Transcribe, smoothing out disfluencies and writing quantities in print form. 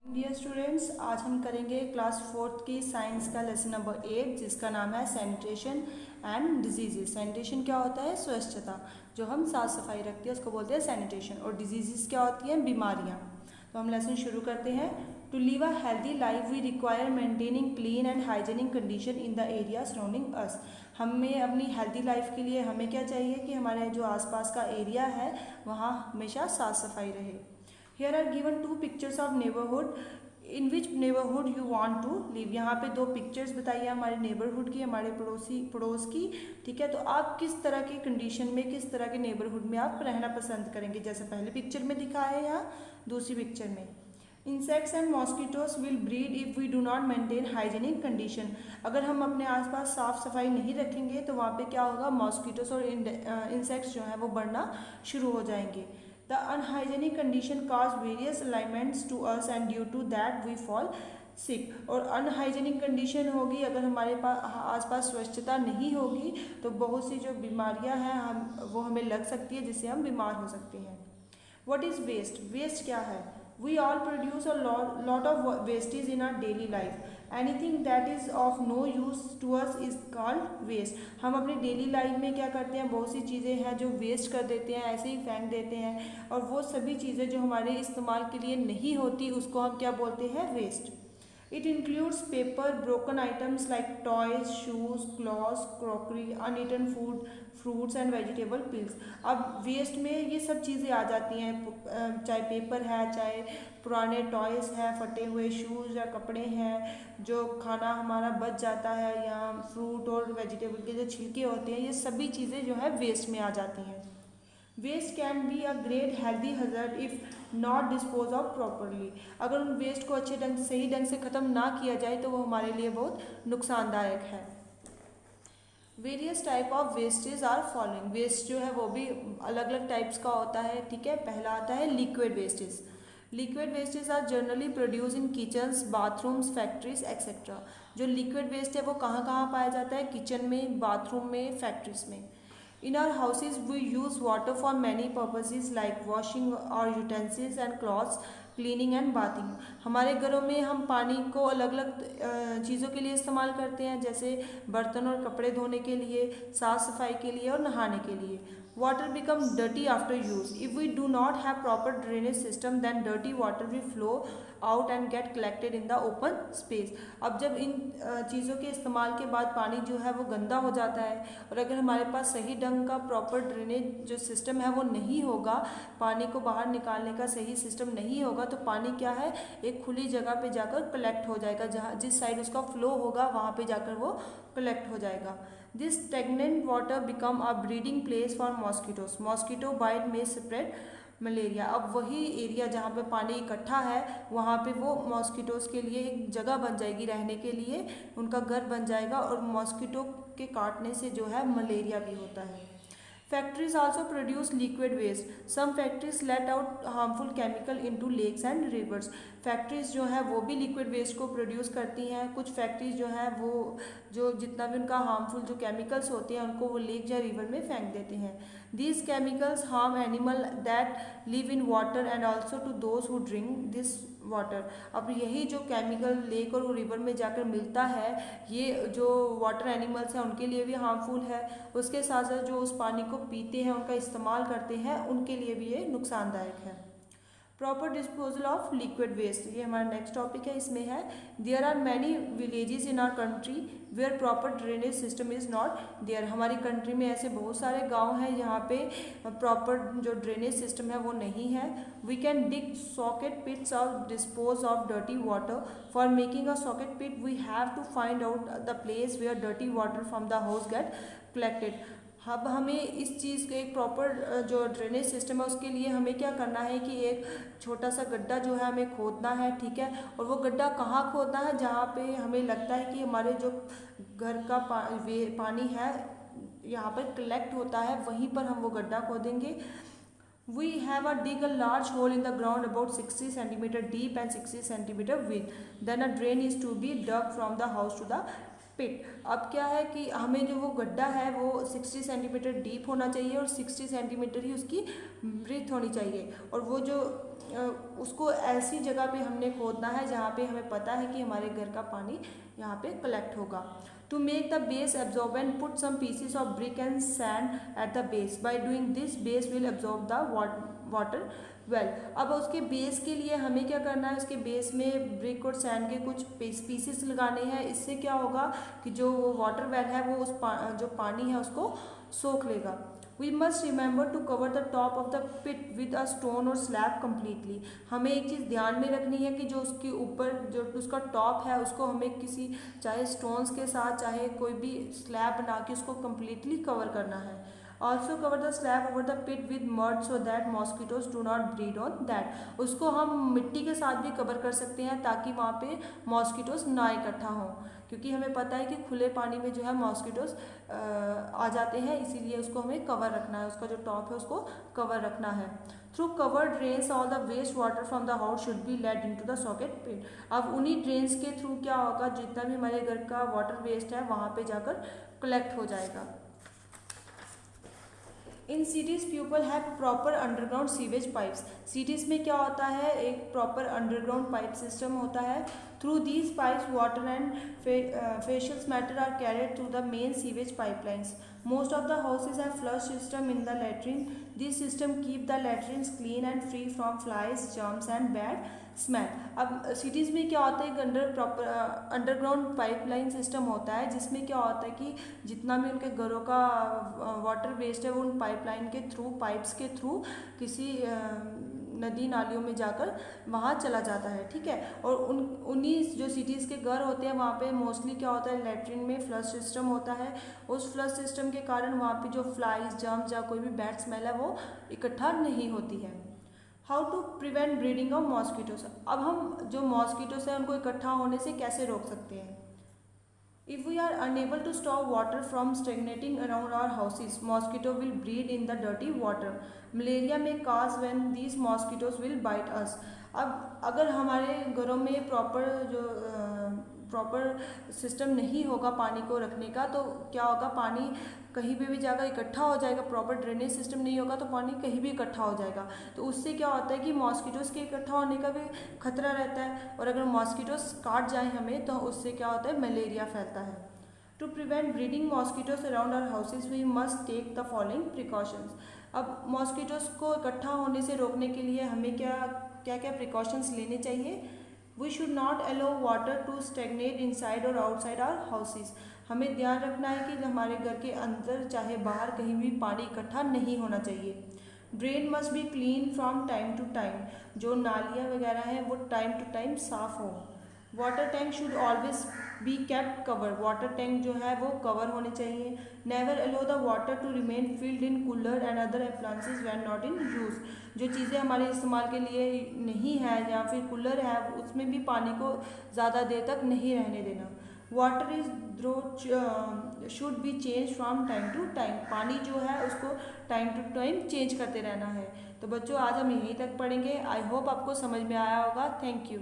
Dear students, आज हम करेंगे क्लास फोर्थ की साइंस का लेसन नंबर 8 जिसका नाम है सैनिटेशन एंड डिजीजेस। सैनिटेशन क्या होता है? स्वच्छता, जो हम साफ सफाई रखते हैं उसको बोलते हैं सैनिटेशन। और डिजीजेस क्या होती हैं? बीमारियां। तो हम लेसन शुरू करते हैं। To live a healthy life we require maintaining clean and hygienic condition in the area surrounding us. हमें अपनी हेल्दी लाइफ के लिए हमें क्या चाहिए कि हमारे जो आसपास का एरिया है वहाँ हमेशा साफ सफाई रहे। Here are given two pictures of neighborhood. In which neighborhood you want to live? यहाँ पे दो पिक्चर्स बताइए हमारे नेबरहुड की, हमारे पड़ोस की। ठीक है, तो आप किस तरह की कंडीशन में, किस तरह के नेबरहुड में आप रहना पसंद करेंगे? जैसे पहले पिक्चर में दिखा है, यहाँ दूसरी पिक्चर में। Insects and mosquitoes will breed if we do not maintain hygienic condition. अगर हम अपने आसपास साफ सफाई नहीं रखेंगे तो वहाँ पे क्या होगा? मॉस्किटोज और इंसेक्ट्स जो है वो बढ़ना शुरू हो जाएंगे। The unhygienic condition cause various ailments to us and due to that we fall sick। और अनहाइजेनिक कंडीशन होगी, अगर हमारे पास आसपास स्वच्छता नहीं होगी तो बहुत सी जो बीमारियां हैं वो हमें लग सकती है, जिससे हम बीमार हो सकते हैं। What is waste? वेस्ट क्या है? We all produce a lot of wastage in our daily life. Anything that is of no use to us is called waste। हम अपनी डेली लाइफ में क्या करते हैं? बहुत सी चीज़ें हैं जो वेस्ट कर देते हैं, ऐसे ही फेंक देते हैं। और वो सभी चीज़ें जो हमारे इस्तेमाल के लिए नहीं होती उसको हम क्या बोलते हैं? Waste. It includes paper, broken items like toys, shoes, clothes, crockery, uneaten food, fruits and vegetable peels। अब वेस्ट में ये सब चीज़ें आ जाती हैं, चाहे पेपर है, चाहे पुराने टॉयज़ हैं, फटे हुए शूज़ या कपड़े हैं, जो खाना हमारा बच जाता है, या फ्रूट और वेजिटेबल के जो छिलके होते हैं, ये सभी चीज़ें जो है वेस्ट में आ जाती हैं। Waste can be a great healthy hazard if not dispose of properly. अगर उन वेस्ट को अच्छे ढंग सही ढंग से ख़त्म ना किया जाए तो वो हमारे लिए बहुत नुकसानदायक है। Various type of wastage are following. Waste जो है वो भी अलग अलग टाइप्स का होता है। ठीक है, पहला आता है liquid wastage. Liquid wastage are generally produce in kitchens, bathrooms, factories etcetera. जो लिक्विड वेस्ट है वो कहाँ कहाँ पाया जाता है? किचन में, बाथरूम में, फैक्ट्रीज में। In our houses, we use water for many purposes like washing our utensils and clothes, cleaning and bathing. हमारे घरों में हम पानी को अलग अलग चीज़ों के लिए इस्तेमाल करते हैं, जैसे बर्तन और कपड़े धोने के लिए, साफ सफाई के लिए और नहाने के लिए। Water become dirty after use. If we do not have proper drainage system then dirty water will flow out and get collected in the open space. अब जब इन चीज़ों के इस्तेमाल के बाद पानी जो है वो गंदा हो जाता है, और अगर हमारे पास सही ढंग का प्रॉपर ड्रेनेज जो सिस्टम है वो नहीं होगा, पानी को बाहर निकालने का सही सिस्टम नहीं होगा, तो पानी क्या है? एक खुली जगह पे जाकर कलेक्ट हो जाएगा, जहाँ जिस साइड उसका फ्लो होगा वहाँ पे जाकर वो कलेक्ट हो जाएगा। This stagnant water become a breeding place for mosquitoes. Mosquito bite may spread malaria. अब वही एरिया जहाँ पे पानी इकट्ठा है वहाँ पे वो मॉस्किटोज के लिए एक जगह बन जाएगी, रहने के लिए उनका घर बन जाएगा, और मॉस्किटो के काटने से जो है मलेरिया भी होता है। Factories also produce liquid waste. Some factories let out harmful chemical into lakes and rivers. Factories जो है वो भी लिक्विड वेस्ट को प्रोड्यूस करती हैं। कुछ फैक्ट्रीज जो है वो जो जितना भी उनका हार्मफुल जो केमिकल्स होते हैं उनको वो लेक या रिवर में फेंक देते हैं। These chemicals harm animal that live in water and also to those who drink this water. अब यही जो केमिकल लेक और रिवर में जाकर मिलता है, ये जो वाटर एनिमल्स हैं उनके लिए भी हार्मफुल है, उसके साथ साथ जो उस पानी को पीते हैं, उनका इस्तेमाल करते हैं, उनके लिए भी ये नुकसानदायक है। Proper disposal of liquid waste, ये हमारा नेक्स्ट टॉपिक है। इसमें है there are many villages in our country where proper drainage system is not there. हमारी कंट्री में ऐसे बहुत सारे गांव हैं जहाँ पे प्रॉपर जो ड्रेनेज सिस्टम है वो नहीं है। We can dig socket pits और dispose of dirty water. For making a socket pit we have to find out the place where dirty water from the house get collected. अब हमें इस चीज़ के एक प्रॉपर जो ड्रेनेज सिस्टम है उसके लिए हमें क्या करना है कि एक छोटा सा गड्ढा जो है हमें खोदना है। ठीक है, और वो गड्ढा कहाँ खोदना है? जहाँ पे हमें लगता है कि हमारे जो घर का पानी है यहाँ पर कलेक्ट होता है, वहीं पर हम वो गड्ढा खोदेंगे। We have a dig a large hole in the ground about 60 centimeter deep and 60 centimeter width. Then a drain is to be dug from the house to the पिट। अब क्या है कि हमें जो वो गड्ढा है वो 60 सेंटीमीटर डीप होना चाहिए और 60 सेंटीमीटर ही उसकी ब्रीथ होनी चाहिए, और वो जो उसको ऐसी जगह पे हमने खोदना है जहाँ पे हमें पता है कि हमारे घर का पानी यहाँ पे कलेक्ट होगा। To make the base absorbent put some pieces of brick and sand at the base, by doing this base will absorb the water well. अब उसके बेस के लिए हमें क्या करना है, उसके बेस में ब्रिक और सैंड के कुछ पीसेस लगाने हैं। इससे क्या होगा कि जो वाटर वेल है वो जो पानी है उसको सोख लेगा। We must remember to cover the top of the pit with a stone और स्लैब कम्प्लीटली। हमें एक चीज़ ध्यान में रखनी है कि जो उसके ऊपर जो उसका टॉप है उसको हमें किसी चाहे स्टोन्स के साथ चाहे कोई भी स्लैब बना के उसको कम्प्लीटली कवर करना है। Also cover the slab over the pit with mud so that mosquitoes do not breed on that. उसको हम मिट्टी के साथ भी कवर कर सकते हैं ताकि वहाँ पे मॉस्किटोज ना इकट्ठा हों, क्योंकि हमें पता है कि खुले पानी में जो है मॉस्किटोज आ जाते हैं, इसीलिए उसको हमें कवर रखना है, उसका जो टॉप है उसको कवर रखना है। Through covered drains all the waste water from the house should be led into the socket pit. अब उन्हीं ड्रेन्स के थ्रू क्या होगा, जितना भी हमारे घर का वाटर वेस्ट है वहाँ पे जाकर कलेक्ट हो जाएगा। In cities people have proper underground sewage pipes. Cities में क्या होता है, एक प्रॉपर अंडरग्राउंड पाइप सिस्टम होता है। Through these pipes water and facial matter are carried through the main sewage pipelines. Most of the houses have flush system in the latrine. This system keep the latrines clean and free from flies, germs and bad smell. अब cities में क्या होता है, एक underground pipeline system होता है जिसमें क्या होता है कि जितना भी उनके घरों का वाटर वेस्ट है वो उन पाइपलाइन के थ्रू, पाइप्स के थ्रू किसी नदी नालियों में जाकर वहाँ चला जाता है, ठीक है। और उन्हीं जो सिटीज़ के घर होते हैं वहाँ पे मोस्टली क्या होता है, लेटरिन में फ्लश सिस्टम होता है। उस फ्लश सिस्टम के कारण वहाँ पे जो फ्लाइज, जर्म्स या कोई भी बैड स्मेल है वो इकट्ठा नहीं होती है। How to prevent breeding of mosquitoes. अब हम जो मॉस्किटोस हैं उनको इकट्ठा होने से कैसे रोक सकते हैं। If we are unable to stop water from stagnating around our houses, mosquito will breed in the dirty water. Malaria may cause when these mosquitoes will bite us. अब अगर हमारे घरों में प्रॉपर सिस्टम नहीं होगा पानी को रखने का, तो क्या होगा, पानी कहीं पे भी जाकर इकट्ठा हो जाएगा। प्रॉपर ड्रेनेज सिस्टम नहीं होगा तो पानी कहीं भी इकट्ठा हो जाएगा, तो उससे क्या होता है कि मॉस्किटोज़ के इकट्ठा होने का भी खतरा रहता है, और अगर मॉस्किटोज़ काट जाएँ हमें तो उससे क्या होता है, मलेरिया फैलता है। To prevent breeding mosquitoes around our houses we must take the following precautions. अब मॉस्किटोज़ को इकट्ठा होने से रोकने के लिए हमें क्या क्या प्रिकॉशंस लेने चाहिए। We should not allow water to stagnate inside और आउटसाइड आवर हाउसेज। हमें ध्यान रखना है कि हमारे घर के अंदर चाहे बाहर कहीं भी पानी इकट्ठा नहीं होना चाहिए। Drain must be clean from time to time. जो नालियाँ वगैरह हैं वो टाइम टू टाइम साफ़ हो। Water tank should always be kept cover. Water tank जो है वो कवर होने चाहिए। Never allow the water to remain filled in cooler and other appliances when not in use. जो चीज़ें हमारे इस्तेमाल के लिए नहीं है या फिर कूलर है उसमें भी पानी को ज़्यादा देर तक नहीं रहने देना। Water is throw should be change from time to time. पानी जो है उसको टाइम टू टाइम चेंज करते रहना है। तो बच्चों आज हम यहीं तक पढ़ेंगे। आई होप आपको समझ में आया होगा। Thank you.